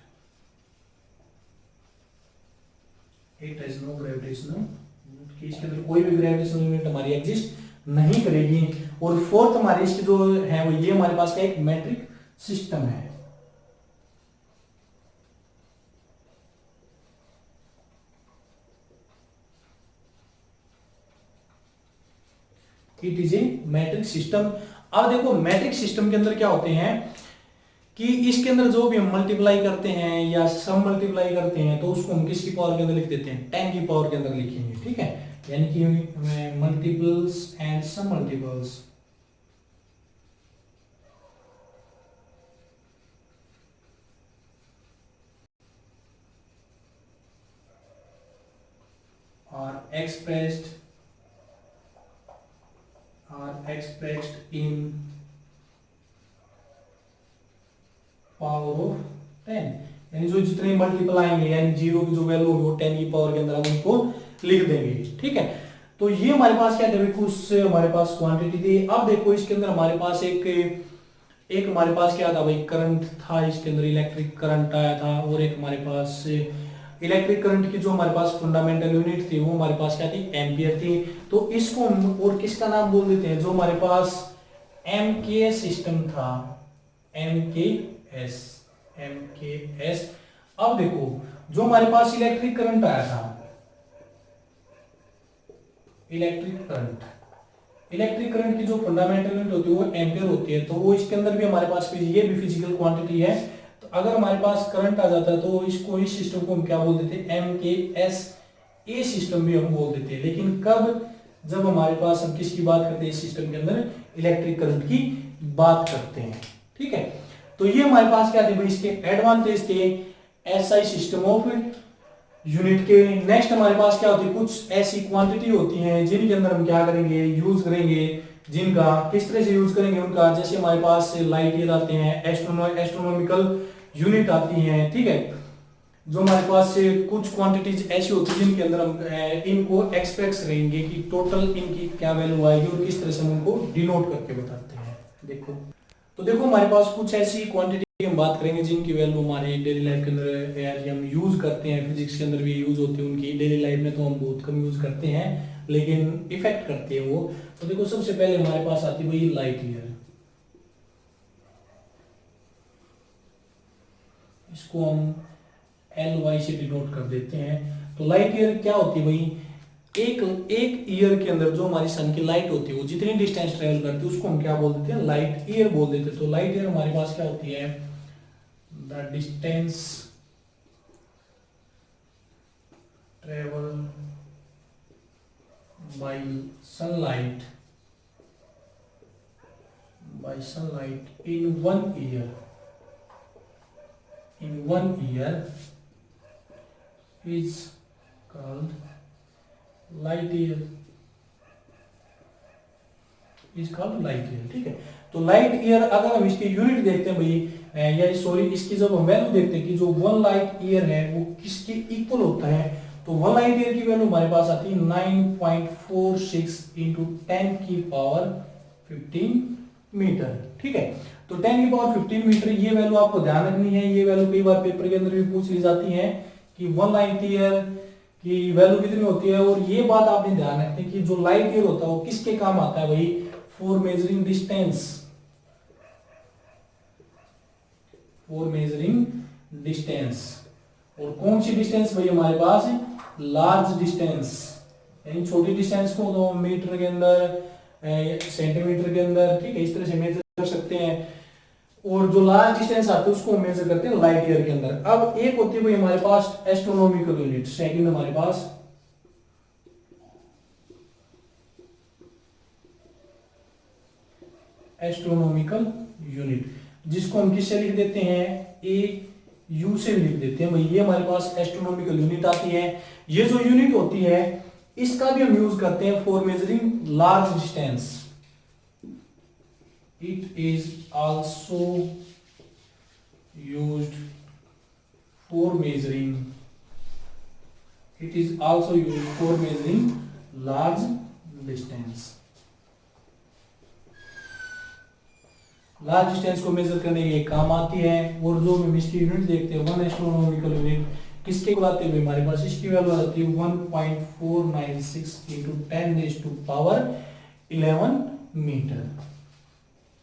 it has no gravitational unit, कि इसके अंदर कोई भी ग्रेविटेशनल यूनिट हमारी एग्जिस्ट नहीं करेगी। और फोर्थ हमारी इसकी जो है वो ये हमारे पास क्या एक मैट्रिक सिस्टम है। It is a matric system. अब देखो मैट्रिक सिस्टम के अंदर क्या होते हैं कि इसके अंदर जो भी हम मल्टीप्लाई करते हैं या सम मल्टीप्लाई करते हैं तो उसको हम किसकी पावर के अंदर लिख देते हैं, 10 की पावर के अंदर लिखेंगे, ठीक है। यानी कि multiples and submultiples are expressed in power of 10, यानी जो जितने मल्टीपल आएंगे यानी जीरो की जो वैल्यू होगी वो 10 की पावर के अंदर हम उसको लिख देंगे, ठीक है। तो ये हमारे पास क्या था, कुछ हमारे पास क्वांटिटी थी। अब देखो इसके अंदर हमारे पास एक हमारे पास क्या था भाई, करंट था, इसके अंदर इलेक्ट्रिक करंट आया था, और एक हमारे पास इलेक्ट्रिक करंट की जो हमारे पास फंडामेंटल यूनिट थी वो हमारे पास क्या थी, एम्पियर थी। तो इसको और किसका नाम बोल देते हैं, जो हमारे पास एमके सिस्टम था, एमकेएस। अब देखो जो हमारे पास इलेक्ट्रिक करंट आया था, इलेक्ट्रिक करंट की जो फंडामेंटल यूनिट होती है वो एम्पियर होती है। तो वो इसके अंदर भी हमारे पास ये भी फिजिकल क्वांटिटी है। तो अगर हमारे पास करंट आ जाता है तो इसको इस सिस्टम को हम क्या बोल देते हैं, एमकेएस ए सिस्टम भी हम बोल देते हैं। लेकिन कब, जब हमारे पास हम किसकी बात करते हैं, इस सिस्टम के अंदर इलेक्ट्रिक करंट की बात करते हैं, ठीक है। तो ये हमारे पास क्या थे भाई, इसके एडवांटेज थे एसआई सिस्टम ऑफ यूनिट के। नेक्स्ट हमारे पास क्या होती है, कुछ ऐसी क्वांटिटी होती हैं जिनके अंदर हम क्या करेंगे, यूज करेंगे, जिनका किस तरह से यूज करेंगे उनका, जैसे हमारे पास लाइट ईयर आते हैं, एस्ट्रोनॉमिकल यूनिट आती हैं, ठीक है। जो हमारे पास कुछ क्वांटिटीज ऐसी होती है जिनके अंदर हम इनको एक्सप्रेस करेंगे कि टोटल इनकी क्या वैल्यू आएगी और किस तरह से हम उनको डिनोट करके बताते हैं। देखो तो देखो हमारे पास कुछ ऐसी क्वांटिटी हम बात करेंगे जिनकी वैल्यू हमारे डेली लाइफ के अंदर यार हम यूज करते हैं, फिजिक्स के अंदर भी यूज होती है उनकी, डेली लाइफ में तो हम बहुत कम यूज करते हैं लेकिन इफेक्ट करते हैं वो। तो देखो सबसे पहले हमारे पास आती है भाई लाइट ईयर, इसको हम LY से डिनोट कर देते हैं। तो लाइट ईयर क्या होती है भाई, एक ईयर के अंदर जो हमारी सन की लाइट होती है वो जितनी डिस्टेंस ट्रेवल करती है उसको हम क्या बोल देते हैं, लाइट ईयर बोल देते हैं। तो लाइट ईयर हमारे पास क्या होती है, the distance travel by by sunlight in 1 year, is called light year, ठीक है। तो लाइट ईयर अगर हम इसकी यूनिट देखते हैं भाई, या सॉरी इसकी जब हम वैल्यू देखते हैं कि जो 1 लाइट ईयर है वो किसके इक्वल होता है, तो 1 लाइट ईयर की वैल्यू हमारे पास आती है 9.46 इंटू 10 की पावर 15 मीटर, ठीक है। तो 10 की पावर 15 मीटर, ये वैल्यू आपको ध्यान रखनी है। ये वैल्यू कई बार पेपर के अंदर भी पूछ ली जाती है कि 1 लाइट ईयर की वैल्यू कितनी होती है, और ये बात आपने ध्यान रखनी है कि जो लाइट ईयर होता है वो किसके काम आता है भाई, फॉर मेजरिंग डिस्टेंस, और कौन सी डिस्टेंस भाई हमारे पास है, लार्ज डिस्टेंस, यानी छोटी डिस्टेंस को तो मीटर के अंदर, सेंटीमीटर के अंदर, ठीक है, इस तरह से मेजर कर सकते हैं, और जो लार्ज डिस्टेंस आती है उसको मेजर करते हैं लाइट ईयर के अंदर। अब एक होती है भाई हमारे पास एस्ट्रोनॉमिकल यूनिट, सेकंड हमारे पास एस्ट्रोनॉमिकल यूनिट, जिसको हम किससे लिख देते हैं, ए यू से लिख देते हैं भाई, ये हमारे पास एस्ट्रोनॉमिकल यूनिट आती है। ये जो यूनिट होती है इसका भी हम यूज करते हैं for measuring large distance, it is also used for measuring large distance. Large distance को मेजर करने के काम आती है। और जो हम इसकी यूनिट देखते हैं 1 एस्ट्रोनॉमिकल यूनिट किसके बुलाते हैं हमारे पास, इसकी वैल्यू आती है 1.496 इंटू 10⁻11 मीटर,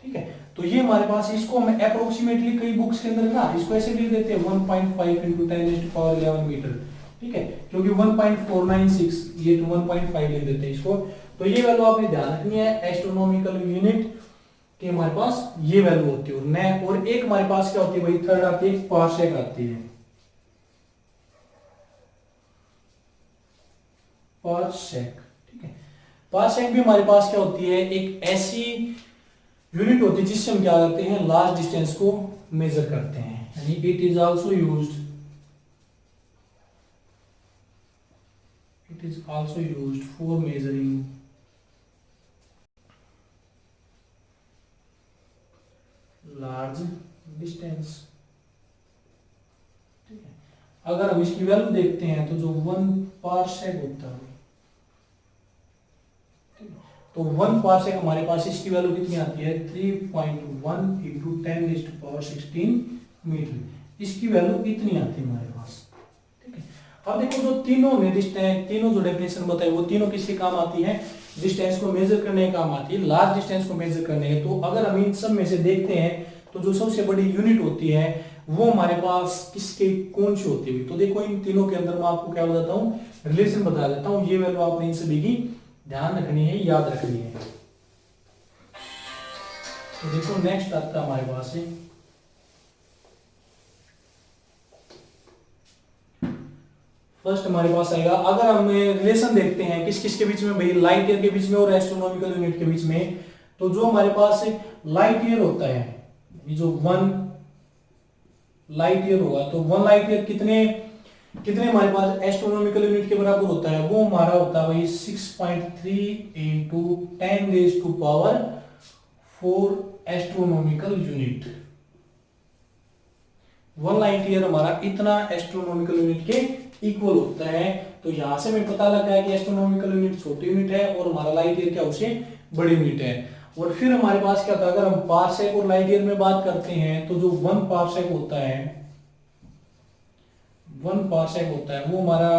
ठीक है। तो ये हमारे पास, इसको हम अप्रोक्सीमेटली कई बुक्स के अंदर ना इसको ऐसे लिख देते हैं 1.5 इंटू 10⁻11 मीटर, ठीक है, क्योंकि 1.496 ये 1.5 लिख देते हैं इसको। तो ये वैल्यू आपने ध्यान रखनी है, एस्ट्रोनॉमिकल यूनिट कि हमारे पास ये वैल्यू होती है। और एक हमारे पास क्या होती है भाई, थर्ड आती है पार्सेक आती है, पार्सेक, ठीक है। पार्सेक भी हमारे पास क्या होती है, एक ऐसी यूनिट होती है जिससे हम क्या करते हैं, लार्ज डिस्टेंस को मेजर करते हैं, यानी it is also used for measuring large distance, ठीक है। अगर हम इसकी वैल्यू देखते हैं तो जो 1 पार्सेक होता है, तो 1 पार्सेक हमारे पास इसकी वैल्यू कितनी आती है, 3.1 इंटू 10⁻16 मीटर, इसकी वैल्यू इतनी आती है हमारे पास, ठीक है। अब देखो जो तीनों जो डेफिनेशन बताई वो तीनों किसके काम आती है, डिस्टेंस को मेजर करने के काम आती है, लार्ज डिस्टेंस को मेजर करने के। तो अगर हम इन सब में से देखते हैं तो जो सबसे बड़ी यूनिट होती है वो हमारे पास किसके कौन सी होती है, तो देखो इन तीनों के अंदर मैं आपको क्या बताता हूँ, रिलेशन बता देता हूँ। ये वैल्यू आपने इन सभी की ध्यान रखनी है, याद रखनी है। तो देखो नेक्स्ट आता है हमारे पास है फर्स्ट हमारे पास आएगा, अगर हम रिलेशन देखते हैं किस किस के बीच में भाई, लाइट ईयर के बीच में और एस्ट्रोनॉमिकल यूनिट के बीच में। तो जो हमारे पास लाइट ईयर होता है, ये जो 1 लाइट ईयर होगा, तो 1 लाइट ईयर कितने हमारे पास एस्ट्रोनॉमिकल यूनिट के बराबर होता है, वो हमारा होता है भाई 6.3 into 10⁻⁴ astronomical unit. 1 light year हमारा इतना एस्ट्रोनॉमिकल यूनिट के इक्वल होता है। तो यहां से हमें पता लगा है कि एस्ट्रोनॉमिकल यूनिट छोटी यूनिट है और हमारा लाइट ईयर क्या उससे बड़ी यूनिट है। और फिर हमारे पास क्या था, अगर हम पार्सेक और लाइट ईयर में बात करते हैं तो जो 1 पार्सेक होता है वो हमारा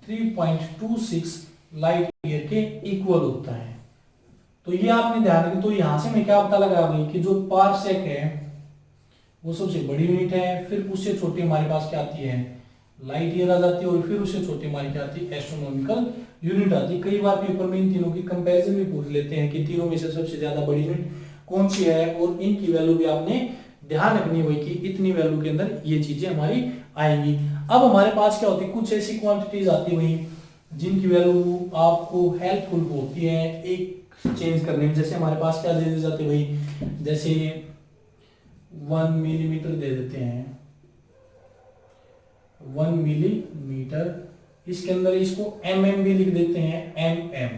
3.26 लाइट ईयर के इक्वल होता है। तो ये आपने ध्यान रखें। तो यहां से मैं क्या पता लगा भाई कि जो पार्सेक है वो सबसे बड़ी यूनिट है, फिर उससे छोटी हमारे पास क्या आती है, लाइट ईयर आ जाती है, और फिर उससे छोटी हमारी क्या आती है, एस्ट्रोनॉमिकल यूनिट आती है। कई बार पेपर में इन तीनों की कंपैरिजन भी पूछ लेते हैं कि तीनों में से सबसे ज्यादा बड़ी यूनिट कौन सी है, और इनकी वैल्यू भी आपने ध्यान रखनी है कि इतनी वैल्यू के अंदर ये चीजें हमारी आएंगी। अब हमारे पास क्या होती है, कुछ ऐसी क्वांटिटीज आती है भाई जिनकी वैल्यू आपको हेल्पफुल होती है एक चेंज करने में। जैसे हमारे पास क्या दे जाते भाई, जैसे 1 मिलीमीटर दे देते हैं, 1 मिलीमीटर, इसके अंदर इसको mm भी लिख देते हैं, mm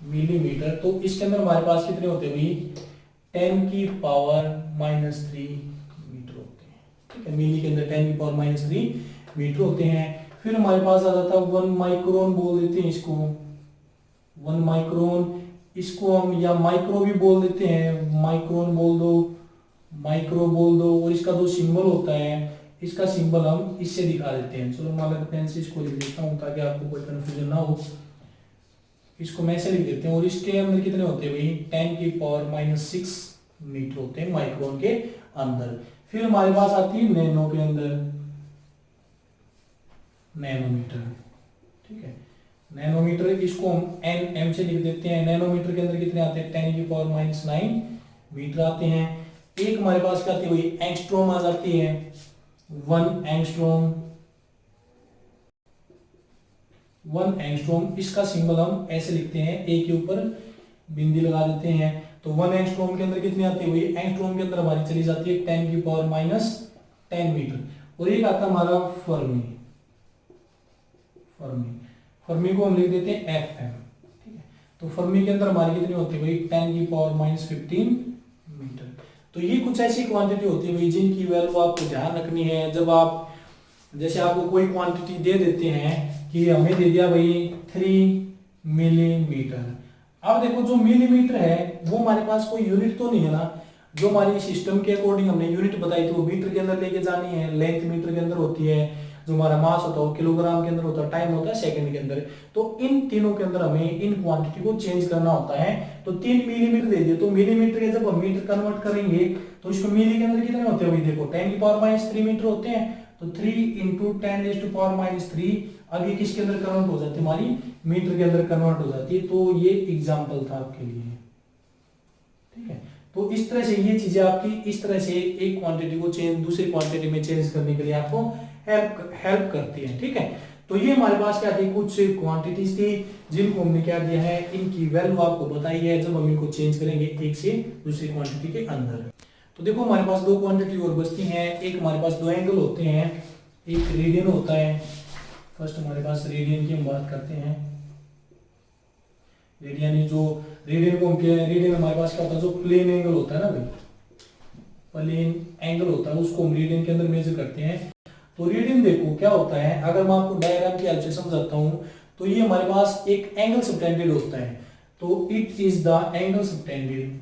मिलीमीटर। तो इसके अंदर हमारे पास कितने होते हैं भाई, 10 की पावर -3 मीटर होते हैं, ठीक है। मिली के अंदर 10 की पावर -3 मीटर होते हैं। फिर हमारे पास आ जाता है 1 माइक्रोन, बोल देते हैं इसको 1 माइक्रोन, इसको हम या माइक्रो भी बोल देते हैं, माइक्रोन बोल दो, माइक्रो बोल दो। और इसका जो सिंबल होता है, इसका सिंबल हम इससे दिखा देते हैं। चलो मैं पेन से इसको लिख देता हूँ ताकि आपको कोई कंफ्यूजन ना हो। इसको मैं ऐसे लिख देते हैं। और इसके अंदर कितने होते हैं भाई, 10 की पावर -6 मीटर होते हैं माइक्रोन के अंदर। फिर हमारे पास आती है नैनो के अंदर, नैनोमीटर, ठीक है। नैनोमीटर, इसको हम nm से लिख देते हैं। नैनोमीटर के अंदर कितने आते हैं, 10 की पावर -9 मीटर आते हैं। एक हमारे पास क्या आती है भाई, एंगस्ट्रॉम आ जाती है, 1 एंगस्ट्रॉम, 1 एंगस्ट्रॉम। इसका सिंबल हम ऐसे लिखते हैं, ए के ऊपर बिंदी लगा देते हैं। तो 1 एंगस्ट्रॉम के अंदर कितनी आती है भाई, एंगस्ट्रॉम के अंदर हमारी चली जाती है 10 की पावर -10 मीटर। और एक आता है हमारा फर्मी, फर्मी, फर्मी को हम लिख देते हैं FM, ठीक है। तो फर्मी के अंदर हमारी कितनी होती है भाई, 10 की पावर -15 मीटर। तो ये कुछ ऐसी क्वांटिटी होती है भाई जिनकी वैल्यू आपको ध्यान रखनी है। जब आप, जैसे आपको कोई क्वांटिटी दे देते हैं कि हमें दे दिया भाई 3 मिलीमीटर। अब देखो जो मिलीमीटर है वो हमारे पास कोई यूनिट तो नहीं है ना, जो हमारी सिस्टम के अकॉर्डिंग हमने यूनिट बताई थी वो मीटर के अंदर लेके जानी है। लेंथ मीटर के अंदर होती है, जो हमारा मास होता है वो किलोग्राम के अंदर होता है, टाइम होता है सेकंड के अंदर। तो इन तीनों के अंदर हमें इन क्वांटिटी को चेंज करना होता है। तो 3 मिलीमीटर दे दिए, तो मिलीमीटर के जब हम मीटर कन्वर्ट करेंगे तो इसको मिली के अंदर कितने होते हैं भाई, देखो 10 की पावर -3 मीटर होते हैं। तो 3 × 10⁻³ अब ये किसके अंदर कन्वर्ट हो जाती है, हमारी मीटर के अंदर कन्वर्ट हो जाती है। तो ये एग्जांपल था आपके लिए, ठीक है। तो इस तरह से ये चीजें आपकी इस तरह से एक क्वांटिटी को चेंज दूसरी क्वांटिटी में चेंज करने के लिए आपको हेल्प करती है, ठीक है। तो ये हमारे पास क्या थी, कुछ क्वांटिटीज थी जिनको हमने क्या दिया है, इनकी वैल्यू आपको बताई है जब हम इनको चेंज करेंगे एक से दूसरी क्वांटिटी के अंदर। तो देखो हमारे पास दो क्वांटिटी और बचती हैं। एक हमारे पास दो एंगल होते हैं, एक रेडियन होता है। फर्स्ट हमारे पास रेडियन की हम बात करते हैं। रेडियन, जो रेडियन को हम रेडियन हमारे पास क्या होता है, जो प्लेन एंगल होता है ना भाई, प्लेन एंगल होता है, उसको हम रेडियन के अंदर मेजर करते हैं। तो रेडियन देखो क्या होता है, अगर मैं आपको डायग्राम की हेल्प से समझाता हूं, तो ये हमारे पास एक एंगल सबटेंडेड होता है। तो it is the angle subtended,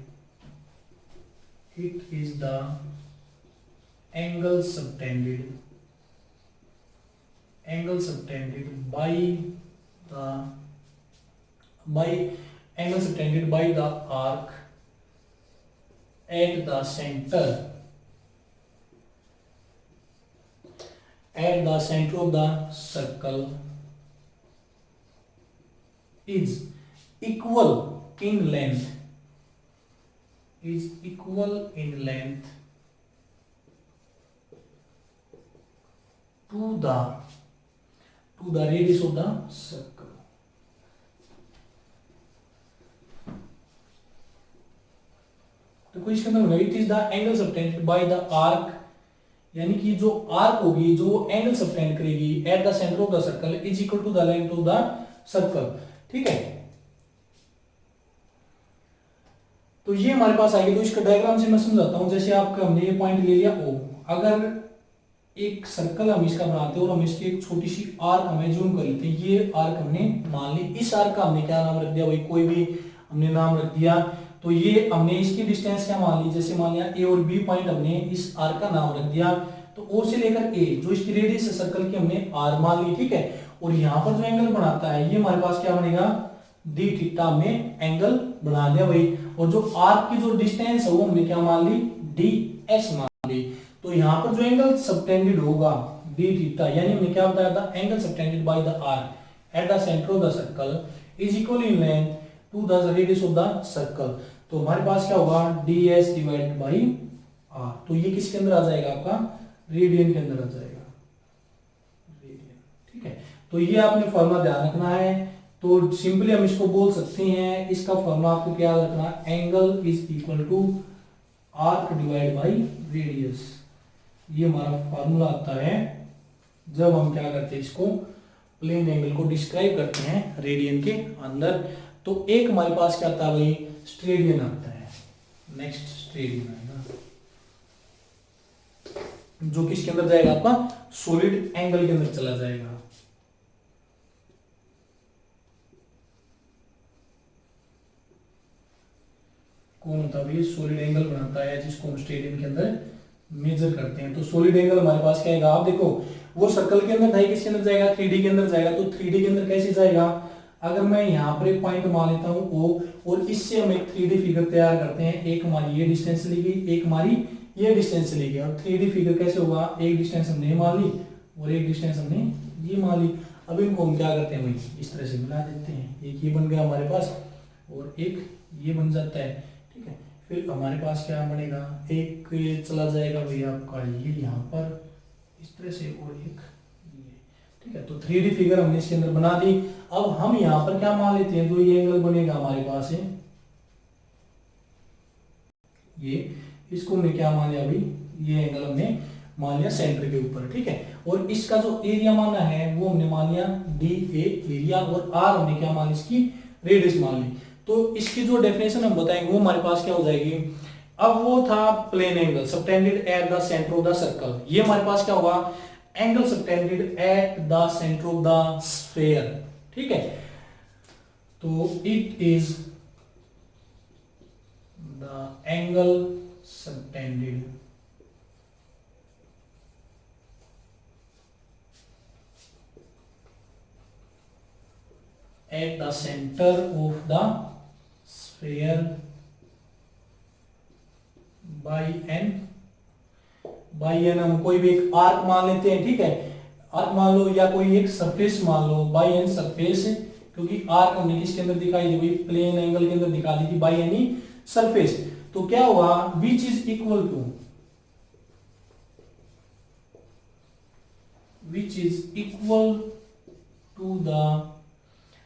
it is the angle subtended by the arc at the center of the circle is equal in length to the radius of the circle. तो कोई इसके अंदर it is the angle subtended by the arc, यानी कि जो आर्क होगी जो एंगल सबटेंड करेगी at the centre of the circle is equal to the length of the circle, ठीक है। तो ये हमारे पास आएगी। तो इसका डायग्राम से मैं समझाता हूं। जैसे आपका हमने ये पॉइंट ले लिया O, अगर एक सर्कल हम इसका बनाते हैं और हम इसकी एक छोटी सी आर्क हमें जूम कर लेते हैं, ये आर्क हमने मान ली, इस आर्क का हमने क्या नाम रख दिया भाई, कोई भी हमने नाम रख दिया। तो ये हमने इसकी डिस्टेंस क्या मान ली, जैसे मान लिया A और B पॉइंट, हमने इस आर्क का नाम रख दिया। तो O से लेकर A जो इसकी रेडियस है सर्कल की हमने R मान ली, ठीक है। और यहाँ पर जो एंगल बनाता है ये हमारे पास क्या बनेगा, डी थीटा में एंगल बना दिया भाई। और जो आर्क की जो डिस्टेंस है वो हमने क्या मान ली, डी एक्स मान ली। तो यहाँ पर जो एंगल सबटेंडेड होगा डी थीटा, यानी हमने क्या बताया था, angle subtended by the arc at the centre of the circle is equal in length to the radius of the circle. तो हमारे पास क्या होगा, D S divided by R. तो ये किसके अंदर आ जाएगा, आपका रेडियन के अंदर आ जाएगा, रेडियन, ठीक है। तो ये आपने फॉर्मूला ध्यान रखना है। तो सिंपली हम इसको बोल सकते हैं, इसका फॉर्मूला आपको क्या याद रखना, angle is equal to arc divide by radius. ये हमारा फॉर्मूला आता है जब हम क्या करते हैं, इसको प्लेन एंगल को डिस्क्राइब करते हैं रेडियन के अंदर। तो एक हमारे पास क्या आता है भाई, स्टेडियन आता है। नेक्स्ट स्टेडियन आएगा जो किसके अंदर जाएगा, आपका सॉलिड एंगल के अंदर चला जाएगा। कौन होता है, सॉलिड एंगल बनाता है जिसको हम स्टेडियम के अंदर मेजर करते हैं। तो सॉलिड एंगल हमारे पास क्या आएगा, आप देखो वो सर्कल के अंदर था, किसके अंदर जाएगा, 3D के अंदर जाएगा। तो 3D के अंदर कैसे जाएगा, अगर मैं यहाँ पर एक पॉइंट मान लेता हूँ O, और इससे हम एक 3D फिगर तैयार करते हैं। एक हमारी ये डिस्टेंस ली गई, एक हमारी ये डिस्टेंस ली गई। और 3D फिगर कैसे होगा, एक डिस्टेंस हमने मान ली और एक डिस्टेंस हमने ये मान ली। अब इनको हम क्या करते हैं भाई, इस तरह से मिला देते हैं। एक ये बन गया हमारे पास और एक ये बन जाता है, ठीक है। फिर हमारे पास क्या बनेगा, एक ये चला जाएगा भैया आपका ये यहाँ पर इस तरह से, और एक ये, ठीक है। तो 3D फिगर हमने इसके अंदर बना दी। अब हम यहाँ पर क्या मान लेते हैं, जो ये एंगल बनेगा हमारे पास है ये, इसको हमने क्या मान लिया भाई, ये एंगल हमने मान लिया सेंटर के ऊपर, ठीक है। और इसका जो एरिया माना है वो हमने मान लिया DA एरिया, और R हमने क्या मान ली, इसकी रेडियस मान ली। तो इसकी जो डेफिनेशन हम बताएंगे वो हमारे पास क्या हो जाएगी। अब वो था plane angle subtended at the centre of the circle, ये हमारे पास क्या होगा, angle subtended at the centre of the sphere, ठीक है। तो it is the angle subtended at the center of the sphere by n हम कोई भी एक आर्क मान लेते हैं, ठीक है। आर्क मान लो या कोई एक सरफेस मान लो, बाई एन सरफेस, क्योंकि आर्क हमने किसके अंदर दिखाई दी भाई, प्लेन एंगल के अंदर दिखा दी थी, बाई एनी सरफेस। तो क्या होगा, which is equal to, which is equal to the,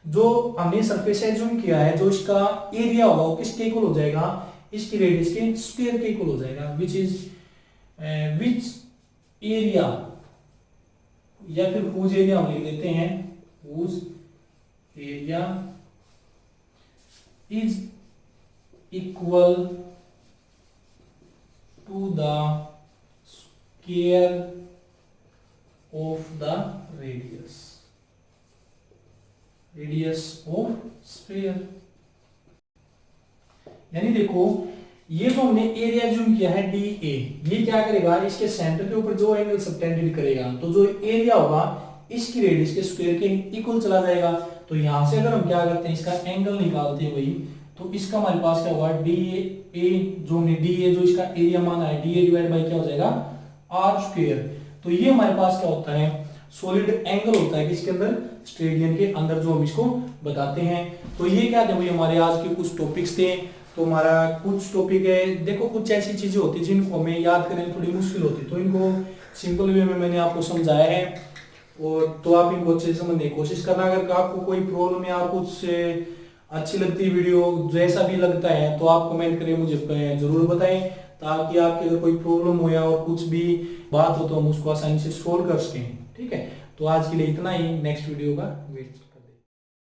जो हमने सरफेस एज्यूम किया है, जो इसका एरिया होगा वो किसके इक्वल हो जाएगा, इसकी रेडियस के स्क्वायर के इक्वल हो जाएगा। विच इज विच एरिया, या फिर हुज एरिया हम लिख देते हैं, whose area is equal to the square of the radius, radius of sphere. यानी देखो ये जो हमने एरिया जूम किया है DA, ये क्या करेगा, इसके सेंटर के ऊपर जो एंगल सबटेंडेड करेगा, तो जो एरिया होगा इसकी रेडियस के स्क्वायर के इक्वल चला जाएगा। तो यहां से अगर हम क्या करते हैं, इसका एंगल निकालते हैं वही, तो इसका हमारे पास क्या होगा, DA, जो हमने DA जो इसका एरिया माना है, DA डिवाइड बाई क्या हो जाएगा, R स्क्वायर। तो ये हमारे पास क्या होता है, सॉलिड एंगल होता है किसके अंदर, स्टेडियम के अंदर, जो हम इसको बताते हैं। तो ये क्या थे भाई हमारे आज के कुछ टॉपिक्स थे। तो हमारा कुछ टॉपिक है, देखो कुछ ऐसी चीजें होती जिनको हमें याद करने में थोड़ी मुश्किल होती, तो इनको सिंपल वे में मैंने आपको समझाया है, और तो आप इनको अच्छे से समझने की कोशिश करना। अगर आपको कोई प्रॉब्लम या कुछ अच्छी लगती है वीडियो, जैसा भी लगता है, तो आप कमेंट करें, मुझे जरूर बताएं, ताकि आपकी अगर कोई प्रॉब्लम हो या और कुछ भी बात हो तो हम उसको आसानी से सोल्व कर सकें, ठीक है। तो आज के लिए इतना ही, नेक्स्ट वीडियो का वेट